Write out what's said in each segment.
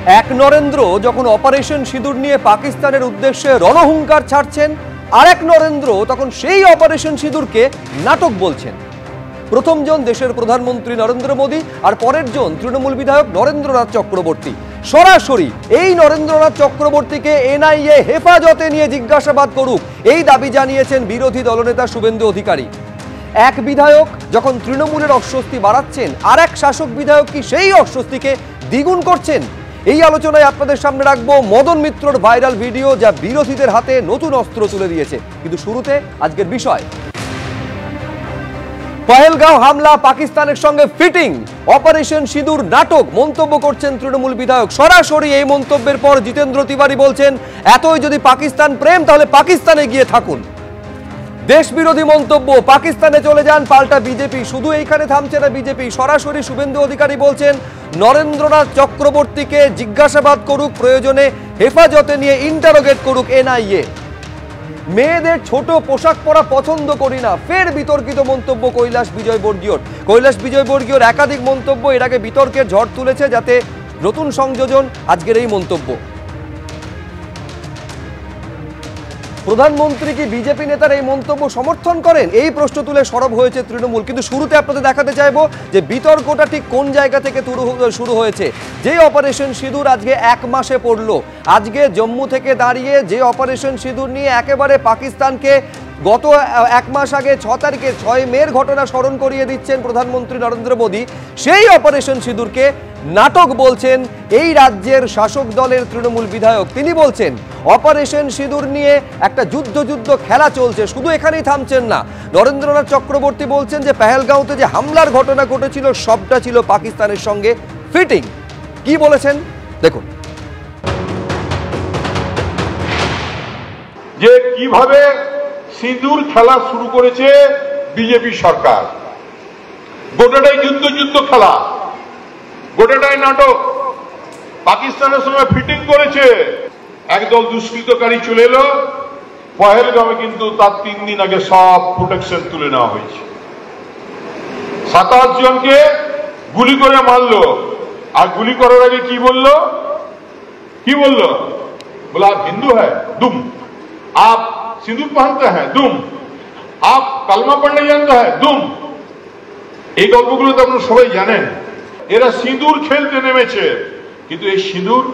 এক নরেন্দ্র যখন অপারেশন সিঁদুর নিয়ে পাকিস্তানের উদ্দেশ্যে রণহুঙ্কার ছাড়ছেন, আরেক নরেন্দ্র তখন সেই অপারেশন সিঁদুরকে নাটক বলছেন। প্রথম জন দেশের প্রধানমন্ত্রী নরেন্দ্র মোদী, আর পরের জন তৃণমূল বিধায়ক নরেন্দ্রনাথ চক্রবর্তী। সরাসরি এই নরেন্দ্রনাথ চক্রবর্তীকে এনআইএ হেফাজতে নিয়ে জিজ্ঞাসাবাদ করুক, এই দাবি জানিয়েছেন বিরোধী দলনেতা শুভেন্দু অধিকারী। এক বিধায়ক যখন তৃণমূলের অস্বস্তি বাড়াচ্ছেন, আর এক শাসক বিধায়ক কি সেই অস্বস্তিকে দ্বিগুণ করছেন? এই আলোচনায় আপনাদের সামনে রাখবো মদন মিত্রর ভাইরাল ভিডিও, যা বিরোধীদের হাতে নতুন অস্ত্র তুলে দিয়েছে। কিন্তু শুরুতে আজকের বিষয়, পহেলগাঁও হামলা পাকিস্তানের সঙ্গে ফিটিং, অপারেশন সিঁদুর নাটক, মন্তব্য করছেন তৃণমূল বিধায়ক। সরাসরি এই মন্তব্যের পর জিতেন্দ্র তিওয়ারি বলছেন, এতই যদি পাকিস্তান প্রেম তাহলে পাকিস্তানে গিয়ে থাকুন। দেশ বিরোধী মন্তব্য, পাকিস্তানে চলে যান, পাল্টা বিজেপি। শুধু এইখানে থামছে না বিজেপি, সরাসরি শুভেন্দু অধিকারী বলছেন নরেন্দ্রনাথ চক্রবর্তীকে জিজ্ঞাসাবাদ করুক, প্রয়োজনে হেফাজতে নিয়ে ইন্টারোগেট করুক এনআইএ। মেয়েদের ছোট পোশাক পরা পছন্দ করি না, ফের বিতর্কিত মন্তব্য কৈলাস বিজয়বর্গীয়র। কৈলাস বিজয়বর্গীয়র একাধিক মন্তব্য এর আগে বিতর্কের ঝড় তুলেছে, যাতে নতুন সংযোজন আজকের এই মন্তব্য। প্রধানমন্ত্রী কি বিজেপি নেতার এই মন্তব্য সমর্থন করেন? এই প্রশ্ন তুলে সরব হয়েছে তৃণমূল। কিন্তু শুরুতে আপনাদের দেখাতে চাইবো যে বিতর্কটা ঠিক কোন জায়গা থেকে শুরু হয়েছে। যে অপারেশন সিঁদুর আজকে 1 মাসে পড়লো, আজকে জম্মু থেকে দাঁড়িয়ে যে অপারেশন সিঁদুর নিয়ে একেবারে পাকিস্তানকে গত 1 মাস আগে 6 তারিখে 6 মের ঘটনা স্মরণ করিয়ে দিচ্ছেন প্রধানমন্ত্রী নরেন্দ্র মোদী, সেই অপারেশন সিঁদুরকে নাটক বলছেন এই রাজ্যের শাসক দলের তৃণমূল বিধায়ক। তিনি বলছেন অপারেশন সিঁদুর নিয়ে একটা যুদ্ধ খেলা চলছে। শুধু এখানেই থামছেন না, নরেন্দ্রনাথ চক্রবর্তী বলছেন যে পেহেলগাঁওতে যে হামলার ঘটনা ঘটেছিল সবটা ছিল পাকিস্তানের সঙ্গে ফিটিং। কি বলেছেন দেখুন। যে কিভাবে সিঁদুর খেলা শুরু করেছে বিজেপি সরকার, গোটাটাই যুদ্ধ খেলা, গোটাটাই নাটক। পাকিস্তানের সঙ্গে ফিটিং করেছে। একদল দুষ্কৃতকারী চলে এলো পহেলগাঁওয়ে, কিন্তু তার 3 দিন আগে সব প্রোটেকশন তুলে নেওয়া হয়েছে। 27 জনকে গুলি করে মারলো। আর গুলি করার আগে কি বললো? बोला आप हिंदू है दुम, आप सिंदूर पहनते हैं दुम, आप कलमा पढ़ने जानते हैं दुम। এই গল্পগুলো তো আপনারা সবাই জানেন। এরা সিঁদুর খেলতে নেমেছে, কিন্তু এই সিঁদুর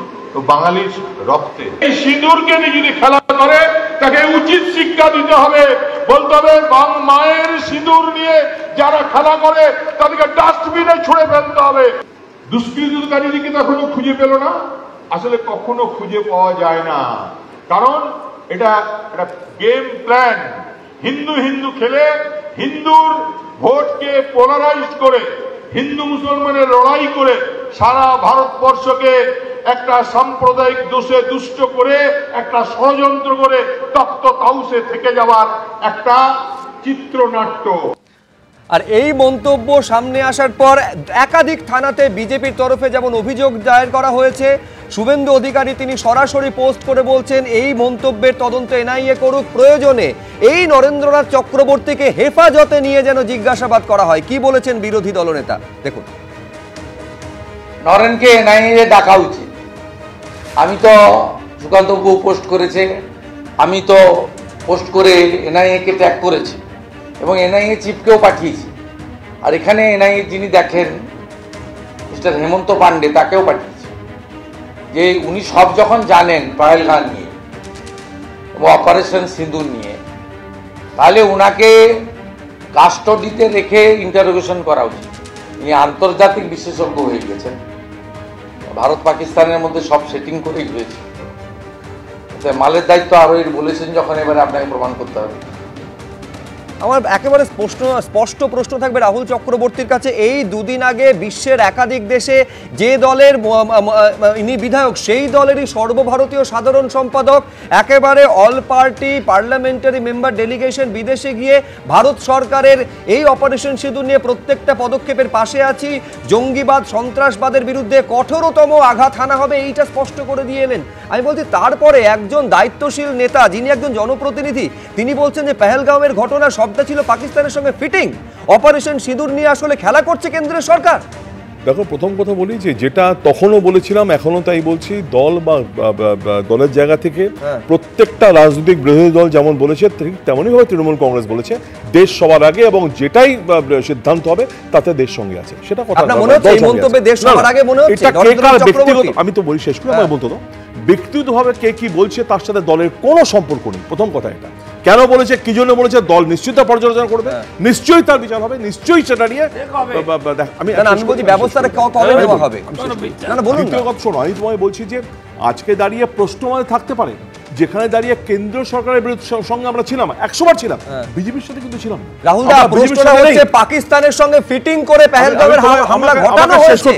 বাঙালির রক্তে। এই সিঁদুরকে নিয়ে যদি খেলা করে তাকে উচিত শিক্ষা দিতে হবে। বলতে হবে মায়ের সিঁদুর নিয়ে যারা খেলা করে তাদেরকে ডাস্টবিনে ছুঁড়ে ফেলতে হবে। দুষ্কৃতকারীদেরকে তো এখনো খুঁজে পেল না। আসলে কখনো খুঁজে পাওয়া যায় না, কারণ এটা একটা গেম প্ল্যান। হিন্দু খেলে হিন্দুর ভোটকে পোলারাইজ করে, হিন্দু মুসলমানের লড়াই করে সারা ভারতবর্ষকে একটা সাম্প্রদায়িক দোষে দুষ্ট করে, একটা ষড়যন্ত্র করে তপ্ত তাউসে থেকে যাওয়ার একটা চিত্রনাট্য। আর এই মন্তব্য সামনে আসার পর একাধিক থানাতে বিজেপির তরফে যেমন অভিযোগ দায়ের করা হয়েছে, শুভেন্দু অধিকারী তিনি সরাসরি পোস্ট করে বলছেন এই মন্তব্যের তদন্ত এনআইএ করুক, প্রয়োজনে এই নরেন্দ্রনাথ চক্রবর্তীকে হেফাজতে নিয়ে যেন জিজ্ঞাসাবাদ করা হয়। কি বলেছেন বিরোধী দলনেতা দেখুন। নরেনকে এনআইএ ডাকা উচিত। আমি তো সুকান্তবাবু পোস্ট করেছে, আমি তো পোস্ট করে এনআইএ কে ট্যাগ করেছি এবং এনআইএ চিফকেও পাঠিয়েছি। আর এখানে এনআইএ যিনি দেখেন মিস্টার হেমন্ত পান্ডে, তাকেও পাঠিয়েছি, যে উনি সব যখন জানেন পহেলগাঁও নিয়ে এবং অপারেশন সিঁদুর নিয়ে, তাহলে উনাকে কাস্টডিতে রেখে ইন্টারোগেশন করা উচিত। উনি আন্তর্জাতিক বিশেষজ্ঞ হয়ে গেছেন, ভারত পাকিস্তানের মধ্যে সব সেটিং করেই হয়েছে। মালের দায়িত্ব আরো বলেছেন যখন, এবারে আপনাকে প্রমাণ করতে হবে। আমার একেবারে স্পষ্ট প্রশ্ন থাকবে রাহুল চক্রবর্তীর কাছে। এই 2 দিন আগে বিশ্বের একাধিক দেশে যে দলের ইনি বিধায়ক, সেই দলেরই সর্বভারতীয় সাধারণ সম্পাদক, একেবারে all party parliamentary member delegation বিদেশে গিয়ে ভারত সরকারের এই অপারেশন সিঁদুর নিয়ে প্রত্যেকটা পদক্ষেপের পাশে আছি, জঙ্গিবাদ সন্ত্রাসবাদের বিরুদ্ধে কঠোরতম আঘাত হানা হবে, এইটা স্পষ্ট করে দিয়ে এলেন। আমি বলছি তারপরে একজন দায়িত্বশীল নেতা, যিনি একজন জনপ্রতিনিধি, তিনি বলছেন যে পেহেলগাঁওয়ের ঘটনা সবটা ছিল পাকিস্তানের সঙ্গে ফিটিং, অপারেশন সিঁদুর নিয়ে আসলে খেলা করছে কেন্দ্রের সরকার। দেখো, প্রথম কথা বলি যে যেটা তখনও বলেছিলাম এখনো তাই বলছি, দল বা দলের জায়গা থেকে প্রত্যেকটা রাজনৈতিক বিরোধী দল যেমন বলেছে ঠিক তেমনই ভাবে তৃণমূল কংগ্রেস বলেছে দেশ সবার আগে, এবং যেটাই সিদ্ধান্ত হবে তাতে দেশ সঙ্গে আছে। সেটা কথা আমি তো বলি শেষ করে আমার বলতো না, ব্যক্তিগতভাবে কে কি বলছে তার সাথে দলের কোনো সম্পর্ক নেই। প্রথম কথা এটা কেন বলেছে, কি জন্য বলেছে, দল নিশ্চিত পর্যালোচনা করবে, নিশ্চয়ই তার বিচার হবে, নিশ্চয়ই সেটা নিয়ে আমি বলছি ব্যবস্থাটা কবে নেওয়া হবে। দ্বিতীয় কথা শোনো, আমি তোমায় বলছি যে আজকে দাঁড়িয়ে প্রশ্ন আমাদের থাকতে পারে, যেখানে দাঁড়িয়ে কেন্দ্র সরকারের সঙ্গে আমরা ছিলাম, 100 বার ছিলাম, বিজেপির সাথে কিন্তু ছিলাম। রাহুল দা, প্রশ্নটা হচ্ছে পাকিস্তানের সঙ্গে ফিটিং করে পেহেলগাঁওয়ের হামলা ঘটানো হয়েছে,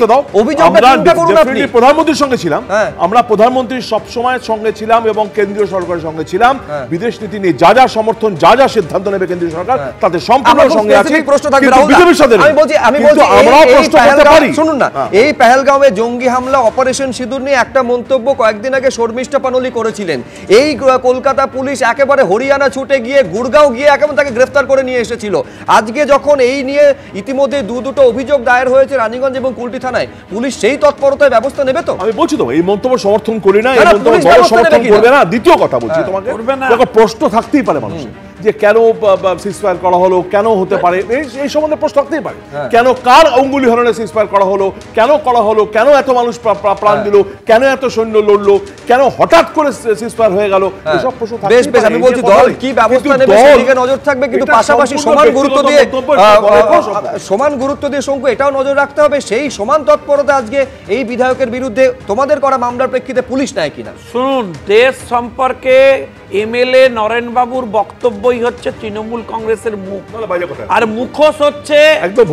অভিযোগটা চিন্তা করুন আপনি। প্রধানমন্ত্রীর সঙ্গে ছিলাম, আমরা প্রধানমন্ত্রীর সব সময় সঙ্গে ছিলাম এবং কেন্দ্রীয় সরকারের সঙ্গে ছিলাম। বিদেশ নীতি নিয়ে যা যা সমর্থন, যা যা সিদ্ধান্ত নেবে কেন্দ্রীয় সরকার তাতে সম্পূর্ণ সঙ্গে আছে। কিন্তু বিজেপির সাথে আমি বলছি আমরাও প্রশ্ন করতে পারি। শুনুন না, এই পেহেলগাঁওয়ে জঙ্গি হামলা অপারেশন সিঁদুর নিয়ে একটা মন্তব্য কয়েকদিন আগে শর্মিষ্ঠা পানোলি করেছিলেন। এই কলকাতা পুলিশ একেবারে হরিয়ানা ছুটে গিয়ে গুড়গাঁও গিয়ে একেবারে তাকে গ্রেফতার করে নিয়ে এসেছিল। আজকে যখন এই নিয়ে ইতিমধ্যে দুটো অভিযোগ দায়ের হয়েছে রানীগঞ্জ এবং কুলটি থানায়, পুলিশ সেই তৎপরতায় ব্যবস্থা নেবে তো? আমি বলছি তো এই মন্তব্য সমর্থন করি না, এই মন্তব্য দল সমর্থন করবে না। দ্বিতীয় কথা বলছি তোমাকে, প্রশ্ন থাকতেই পারে মানুষের যে কেন সিজফায়ার করা হলো, কেন হতে পারে, এই সম্বন্ধে প্রশ্ন থাকতেই পারে। কেন কার অঙ্গুলি হরণে সিজফায়ার করা হলো, কেন এত মানুষ প্রাণ দিল, কেন এত সৈন্য লড়লো, কেন হঠাৎ করে সিজফায়ার হয়ে গেল, এসব প্রশ্ন বেশ বেশ আমি বলছি দল কি ব্যবস্থা নেবে সেদিকে নজর থাকবে, কিন্তু পাশাপাশি সমান গুরুত্ব দিয়ে শঙ্কু এটাও নজর রাখতে হবে সেই সমান তৎপরতা আজকে এই বিধায়কের বিরুদ্ধে তোমাদের করা মামলার প্রেক্ষিতে পুলিশ নেয় কিনা। শুনুন, দেশ সম্পর্কে এমএলএ নরেন বাবুর বক্তব্যই হচ্ছে তৃণমূল কংগ্রেসের মুখ, আর মুখোশ হচ্ছে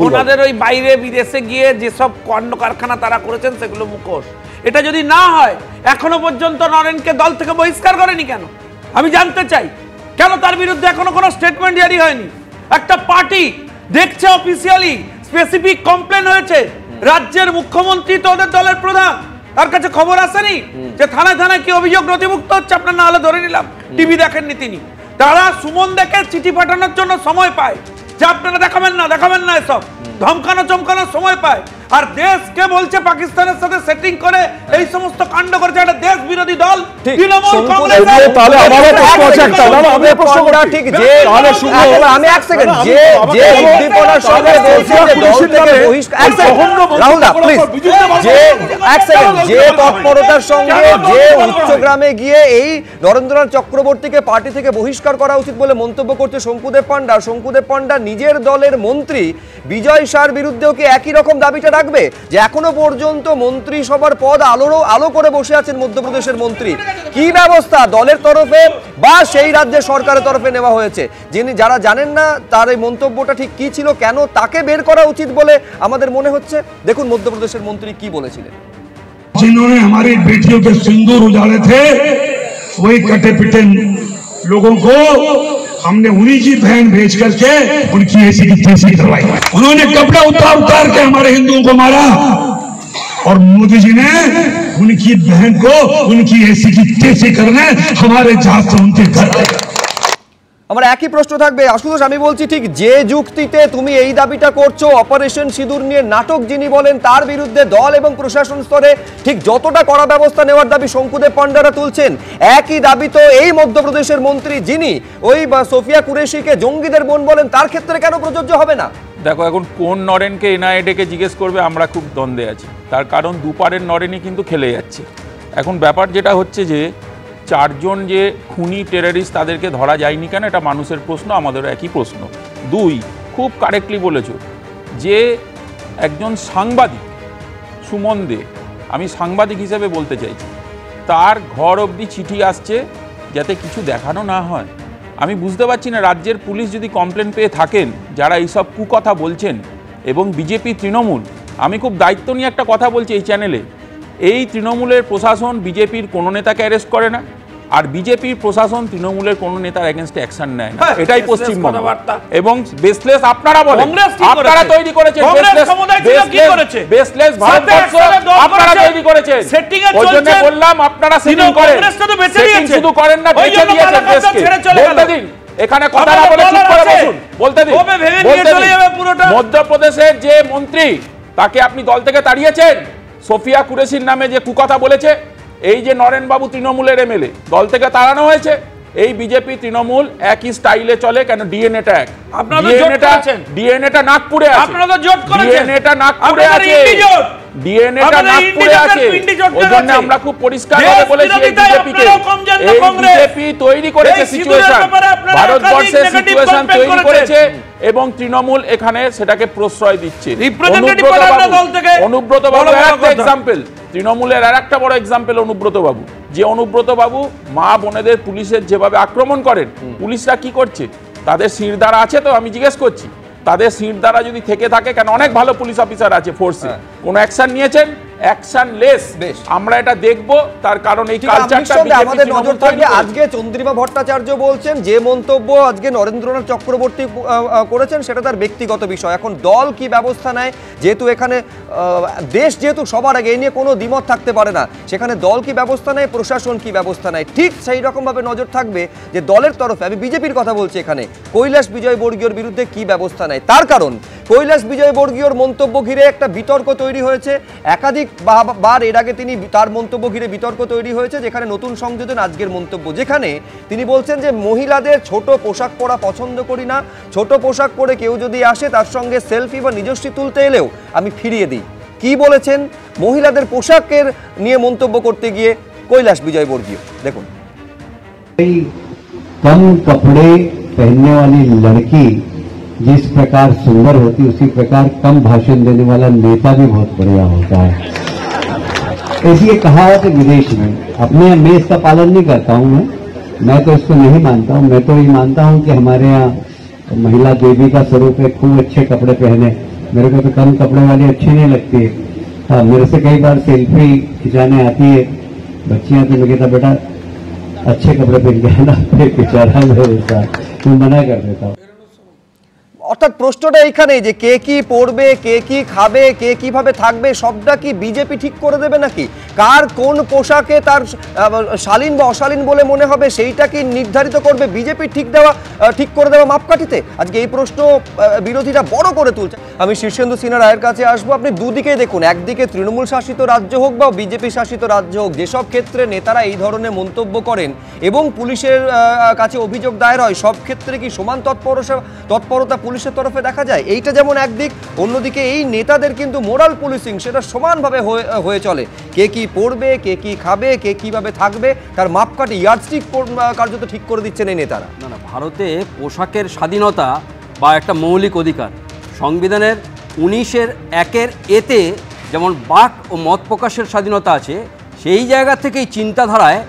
ওনাদের ওই বাইরে বিদেশে গিয়ে যেসব কাণ্ড কারখানা তারা করেছেন সেগুলো মুখোশ। এটা যদি না হয়, এখনো পর্যন্ত নরেনকে দল থেকে বহিষ্কার করেনি কেন আমি জানতে চাই। কেন তার বিরুদ্ধে এখনো কোনো স্টেটমেন্ট জারি হয়নি? একটা পার্টি দেখছে অফিসিয়ালি স্পেসিফিক কমপ্লেন হয়েছে, রাজ্যের মুখ্যমন্ত্রী তো ওদের দলের প্রধান, তার কাছে খবর আসেনি যে থানায় থানায় কি অভিযোগ নথিভুক্ত হচ্ছে? আপনার না হলে ধরে নিলাম টিভি দেখেননি তিনি। তারা সুমন দেখে চিঠি পাঠানোর জন্য সময় পায় যে আপনারা দেখাবেন না, এসব ধমকানো চমকানোর সময় পায়। আর দেশকে বলছে পাকিস্তানের সাথে সেটিং করে এই সমস্ত কাণ্ড করেছে একটা দেশ বিরোধী দল তৃণমূল কংগ্রেস। তাহলে আমারও প্রশ্ন আছে একটা, আমি প্রশ্ন ঠিক যে তাহলে শুনো, আমি এক সেকেন্ড যে উদ্দীপনার সঙ্গে বলছে যে দল থেকে বহিষ্কার, রাহুল দা প্লিজ, যে এক সেকেন্ড যে তৎপরতার সঙ্গে যে উচ্চগ্রামে গিয়ে এই নরেন্দ্রনাথ চক্রবর্তীকে পার্টি থেকে বহিষ্কার করা উচিত বলে মন্তব্য করছে শঙ্কুদেব পান্ডা নিজের দলের মন্ত্রী বিজয় শাহর বিরুদ্ধেও কি একই রকম দাবিটা রাখবে যে এখনো পর্যন্ত মন্ত্রিসভার পদ আলো করে বসে আছেন মধ্যপ্রদেশের মন্ত্রী? কি ব্যবস্থা দলের তরফে বা সেই রাজ্যের সরকারের তরফে নেওয়া হয়েছে? যারা জানেন না তার এই মন্তব্যটা ঠিক কি ছিল, কেন তাকে বের করা উচিত বলে আমাদের মনে হচ্ছে, দেখুন মধ্যপ্রদেশের মন্ত্রী কি বলেছিলেন। जिन्होंने हमारी बेटियों के सिंदूर उजाड़े थे, वही कटे पिटे लोगों को हमने उन्हीं की बहन भेज करके उनकी ऐसी की तैसी करवाई। उन्होंने कपड़ा उतार के हमारे हिंदुओं को मारा, और मोदी जी ने उनकी बहन को उनकी ऐसी की तैसी करने हमारे जहाज से उनके घर। আমার একই প্রশ্ন থাকবে আশুতোষ, আমি বলছি ঠিক যে যুক্তিতে তুমি এই দাবিটা করছো, অপারেশন সিঁদুর নিয়ে নাটক যিনি বলেন তার বিরুদ্ধে দল এবং প্রশাসন স্তরে ঠিক যতটা কড়া ব্যবস্থা নেওয়ার দাবি শঙ্কুদেব পান্ডারা তুলছেন, একই দাবি তো এই মধ্যপ্রদেশের মন্ত্রী যিনি ওই সোফিয়া কুরেশিকে জঙ্গিদের বোন বলেন তার ক্ষেত্রে কেন প্রযোজ্য হবে না? দেখো, এখন কোন নরেনকে এনআইএ ডেকে জিজ্ঞেস করবে আমরা খুব দ্বন্দ্বে আছি, তার কারণ দুপারের নরেনই কিন্তু খেলে যাচ্ছে। এখন ব্যাপার যেটা হচ্ছে যে চারজন যে খুনি টেররিস্ট তাদেরকে ধরা যায়নি কেন, এটা মানুষের প্রশ্ন, আমাদেরও একই প্রশ্ন। দুই, খুব কারেক্টলি বলেছ যে একজন সাংবাদিক সুমন দে, আমি সাংবাদিক হিসেবে বলতে চাইছি, তার ঘর অবধি চিঠি আসছে যাতে কিছু দেখানো না হয়। আমি বুঝতে পারছি না রাজ্যের পুলিশ যদি কমপ্লেন পেয়ে থাকেন যারা এইসব কুকথা বলছেন এবং বিজেপি তৃণমূল, আমি খুব দায়িত্ব নিয়ে একটা কথা বলছি এই চ্যানেলে, এই তৃণমূলের প্রশাসন বিজেপির কোনো নেতাকে অ্যারেস্ট করে না, আর বিজেপির প্রশাসন তৃণমূলের কোনো নেতার এগেইনস্টে অ্যাকশন নেয় না। এটাই পশ্চিমবঙ্গ এবং বেসলেস আপনারা বলেন, আপনারা তৈরি করেছেন বেসলেস ভারতবর্ষ, আপনারা তৈরি করেছেন, ওই জন্য বললাম আপনারা সেটিং করেন, সেটিং শুধু করেন না বেঁচে দিয়েছেন দেশকে। বলতে দিন, এখানে কথা না বলে চুপ করে বসুন, বলতে দিন। মধ্যপ্রদেশের যে মন্ত্রী তাকে আপনি দল থেকে তাড়িয়েছেন। সোফিয়া কুরেশির নামে যে কুকথা বলেছে, এই যে নরেনবাবু তৃণমূলের এমএলএ, দল থেকে তাড়ানো হয়েছে। এই বিজেপি তৃণমূল একই স্টাইলে চলে কেন? ডিএনএটা এক। ডিএনএটা নাগপুরে আছে, ডিএনএটা নাগপুরে আছে, ডিএনএটা নাগপুরে আছে। ওজন্য আমরা খুব পরিষ্কারভাবে বলেছি এই বিজেপিকে, এই বিজেপি তৈরি করেছে সিচুয়েশন, ভারতবর্ষের সিচুয়েশন তৈরি করেছে এবং তৃণমূল এখানে সেটাকে প্রশ্রয় দিচ্ছে। অনুব্রত বাবু একটা এক্সাম্পল, তৃণমূলের আর একটা বড় এক্সাম্পল অনুব্রত বাবু। যে অনুব্রত বাবু মা বোনেদের পুলিশের যেভাবে আক্রমণ করেন, পুলিশরা কি করছে? তাদের শিরদাঁড়া আছে তো? আমি জিজ্ঞেস করছি, তাদের শিরদাঁড়া যদি থেকে থাকে, কেন অনেক ভালো পুলিশ অফিসার আছে ফোর্সে, কোনো অ্যাকশন নিয়েছেন? Action less. আমরা এটা দেখব, তার কারণ এই কালচারটা আমাদের নজর থাকবে। আজকে চন্দ্রিমা ভট্টাচার্য বলছেন যে মন্তব্য আজকে নরেন্দ্রনাথ চক্রবর্তী করেছেন সেটা তার ব্যক্তিগত বিষয়। এখন দল কি ব্যবস্থা নেয়, যেহেতু এখানে দেশ যেহেতু সবার আগে, এই নিয়ে কোনো দ্বিমত থাকতে পারে না, সেখানে দল কি ব্যবস্থা নেয়, প্রশাসন কি ব্যবস্থা নেয়, ঠিক সেই রকমভাবে নজর থাকবে যে দলের তরফে, আমি বিজেপির কথা বলছি এখানে, কৈলাস বিজয়বর্গীয়র বিরুদ্ধে কি ব্যবস্থা নেয়। তার কারণ কৈলাস বিজয়বর্গীয়র মন্তব্য ঘিরে একটা বিতর্ক তৈরি হয়েছে। একাধিক বার এর আগে তিনি তার মন্তব্য ঘিরে বিতর্ক তৈরি হয়েছে, যেখানে নতুন সংযোজন আজকের মন্তব্য, যেখানে তিনি বলছেন যে মহিলাদের ছোট পোশাক পরা পছন্দ করি না, ছোট পোশাক পরে কেউ যদি আসে তার সঙ্গে সেলফি বা নিজস্বী তুলতে এলেও আমি ফিরিয়ে দিই। কি বলেছেন মহিলাদের পোশাকের নিয়ে মন্তব্য করতে গিয়ে কৈলাস বিজয়বর্গীয়, দেখুন। कम कपड़े पहनने वाली लड़की जिस प्रकार सुंदर होती, उसी प्रकार कम भाषण देने वाला नेता भी बहुत बढ़िया होता है। ऐसी ये कहावत है विदेश में। अपने मैं इसका पालन नहीं करता हूं, मैं तो इसको नहीं मानता हूं। मैं तो ये मानता हूं कि हमारे यहाँ महिला देवी का स्वरूप है, खूब अच्छे कपड़े पहने। मेरे को तो कम कपड़े वाली अच्छी नहीं लगती है। हाँ, मेरे से कई बार सेल्फी खिंचाने आती है बच्चियां, तो मैं कहता बेटा अच्छे कपड़े पहन के आना, बेचारा मैं मना कर देता हूँ। অর্থাৎ প্রশ্নটা এইখানেই যে কে কি পড়বে, কে কি খাবে, কে কিভাবে থাকবে, সবটা কি বিজেপি ঠিক করে দেবে নাকি? কার কোন পোশাকে তার শালীন বা অশালীন বলে মনে হবে সেইটা কি নির্ধারিত করবে বিজেপি ঠিক করে দেওয়া মাপকাঠিতে? আজকে এই প্রশ্ন বিরোধীরা বড় করে তুলছে। আমি শীর্ষেন্দু সিনহা রায়ের কাছে আসবো। আপনি দুদিকেই দেখুন, একদিকে তৃণমূল শাসিত রাজ্য হোক বা বিজেপি শাসিত রাজ্য হোক, যেসব ক্ষেত্রে নেতারা এই ধরনের মন্তব্য করেন এবং পুলিশের কাছে অভিযোগ দায়ের হয়, সব ক্ষেত্রে কি সমান তৎপরতা পুলিশের তরফে দেখা যায়? এইটা যেমন একদিক, অন্যদিকে এই নেতাদের কিন্তু মোরাল পুলিশিং সেটা সমানভাবে হয়ে চলে। কে কি পড়বে, কে কি খাবে, কে কিভাবে থাকবে, তার মাপকাঠি ইয়ার্ডস্টিক কার্যত ঠিক করে দিচ্ছেন এই নেতারা। না না, ভারতে পোশাকের স্বাধীনতা বা একটা মৌলিক অধিকার, সংবিধানের 19(1) এতে যেমন বাক ও মত প্রকাশের স্বাধীনতা আছে, সেই জায়গা থেকেই চিন্তাধারায়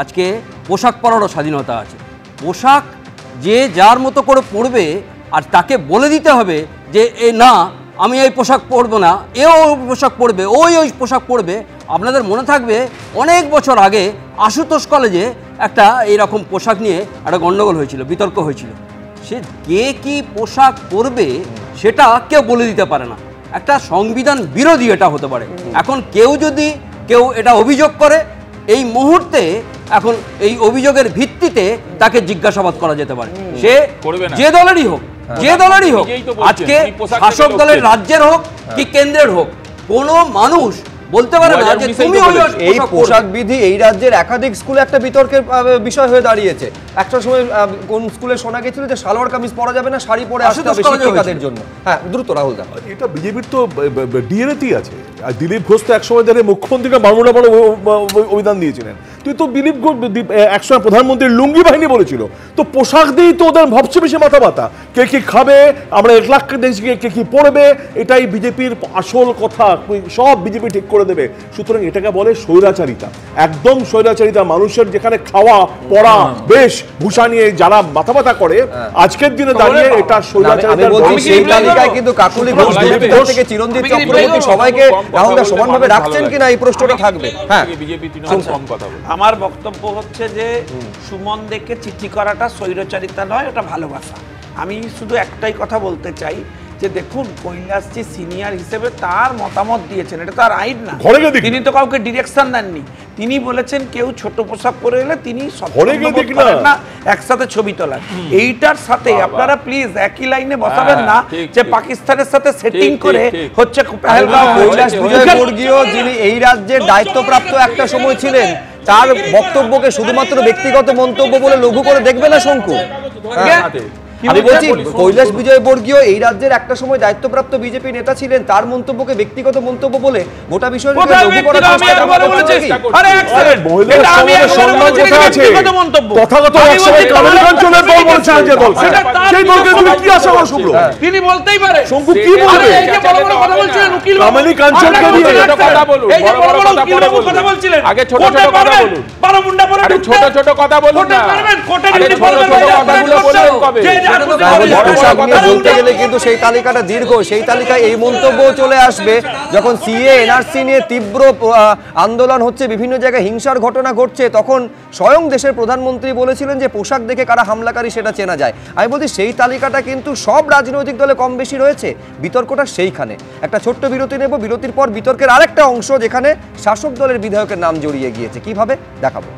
আজকে পোশাক পরারও স্বাধীনতা আছে। পোশাক যে যার মতো করে পরবে, আর তাকে বলে দিতে হবে যে না আমি এই পোশাক পরবো না, এও পোশাক পরবে, ওই পোশাক পরবে। আপনাদের মনে থাকবে অনেক বছর আগে আশুতোষ কলেজে একটা এইরকম পোশাক নিয়ে একটা গণ্ডগোল হয়েছিল, বিতর্ক হয়েছিল। সে কে কি পোশাক পরবে সেটা কেউ বলে দিতে পারে না, একটা সংবিধান বিরোধী এটা হতে পারে। এখন কেউ এটা অভিযোগ করে, এই মুহূর্তে এখন এই অভিযোগের ভিত্তিতে তাকে জিজ্ঞাসাবাদ করা যেতে পারে, সে যে দলেরই হোক, আজকে শাসক দলের রাজ্যের হোক কি কেন্দ্রের হোক, কোনো মানুষ বলতে পারে না যে তুমি এই পোশাক বিধি এই রাজ্যের একাধিক স্কুলে একটা বিতর্কের বিষয় হয়ে দাঁড়িয়েছে। একটা সময় কোন স্কুলে শোনা গেছিল যে সালোয়ার কামিজ পরা যাবে না, শাড়ি পরে আসতে হবে শিক্ষিকাদের জন্য। হ্যাঁ, দ্রুত রাহুল দা, এটা বিজেপির তো ডিএনএতেই আছে। আর দিলীপ ঘোষ তো একসময় ধরে মুখ্যমন্ত্রীকে মামলা বড় অভিধান দিয়েছিলেন। তুই তো দিলীপ ঘোষ একসময় প্রধানমন্ত্রীর লুঙ্গি বাহিনী বলেছিল, তো পোশাক দিয়েই তো ওদের ভাবছে বেশি মাথা ব্যথা। কে কি খাবে, আমরা 1 লাখ দেখছি, কে কি পড়বে, এটাই বিজেপির আসল কথা, সব বিজেপি ঠিক করে দেবে। সুতরাং এটাকে বলে স্বৈরাচারিতা, একদম স্বৈরাচারিতা। মানুষের যেখানে খাওয়া পড়া বেশ ভূষা নিয়ে যারা মাথা ব্যথা করে, আজকের দিনে দাঁড়িয়ে এটা স্বৈরাচারিতা। সেই তালিকায় কিন্তু কাকুলি ঘোষ, দিলীপ ঘোষ থেকে চিরঞ্জিত চক্রবর্তী সবাইকে রাহুল দা সমানভাবে রাখছেন কিনা এই প্রশ্নটা থাকবে। হ্যাঁ, আমার বক্তব্য হচ্ছে যে সুমন দেকে চিঠি করাটা স্বৈরাচারিতা নয়, ওটা ভালোবাসা। আমি শুধু একটাই কথা বলতে চাই যে দেখুন কৈলাসজি সিনিয়র হিসেবে তার মতামত দিয়েছেন, এটা তার আইন না, তিনি তো কাউকে ডিরেকশন দেননি। তিনি বলেছেন কেউ ছোট পোশাক পরে এলে তিনি না একসাথে ছবি তোলার। এইটার সাথে আপনারা প্লিজ একই লাইনে বসাবেন না যে পাকিস্তানের সাথে সেটিং করে হচ্ছে কৈলাস বিজয়বর্গীয় যিনি এই রাজ্যের দায়িত্বপ্রাপ্ত একটা সময় ছিলেন, তার বক্তব্যকে শুধুমাত্র ব্যক্তিগত মন্তব্য বলে লঘু করে দেখবে না শঙ্কু। আমি বলছি কৈলাস বিজয়বর্গীয় এই রাজ্যের একটা সময় দায়িত্বপ্রাপ্ত বিজেপি নেতা ছিলেন, তার মন্তব্যকে ব্যক্তিগত মন্তব্য বলে গোটা বিষয়টা লঘু করার চেষ্টা তিনি বলতেই পারে। শঙ্কু কি বলবে? কামিনী কাঞ্চনকে নিয়ে কথা বলুন, কথা বলছিলেন, আগে ছোট ছোট কথা বলুন, আরে ছোট ছোট কথা বলুন না, আরে ছোট ছোট কথাগুলো বলুন কবে? বলতে গেলে কিন্তু সেই তালিকাটা দীর্ঘ, সেই তালিকায় এই মন্তব্য চলে আসবে যখন সিএ এনআরসি নিয়ে তীব্র আন্দোলন হচ্ছে, বিভিন্ন জায়গায় হিংসার ঘটনা ঘটছে, তখন স্বয়ং দেশের প্রধানমন্ত্রী বলেছিলেন যে পোশাক দেখে কারা হামলাকারী সেটা চেনা যায়। আমি বলছি সেই তালিকাটা কিন্তু সব রাজনৈতিক দলে কম বেশি রয়েছে, বিতর্কটা সেইখানে। একটা ছোট্ট বিরতি নেব, বিরতির পর বিতর্কের আরেকটা অংশ যেখানে শাসক দলের বিধায়কের নাম জড়িয়ে গিয়েছে, কিভাবে দেখাবো।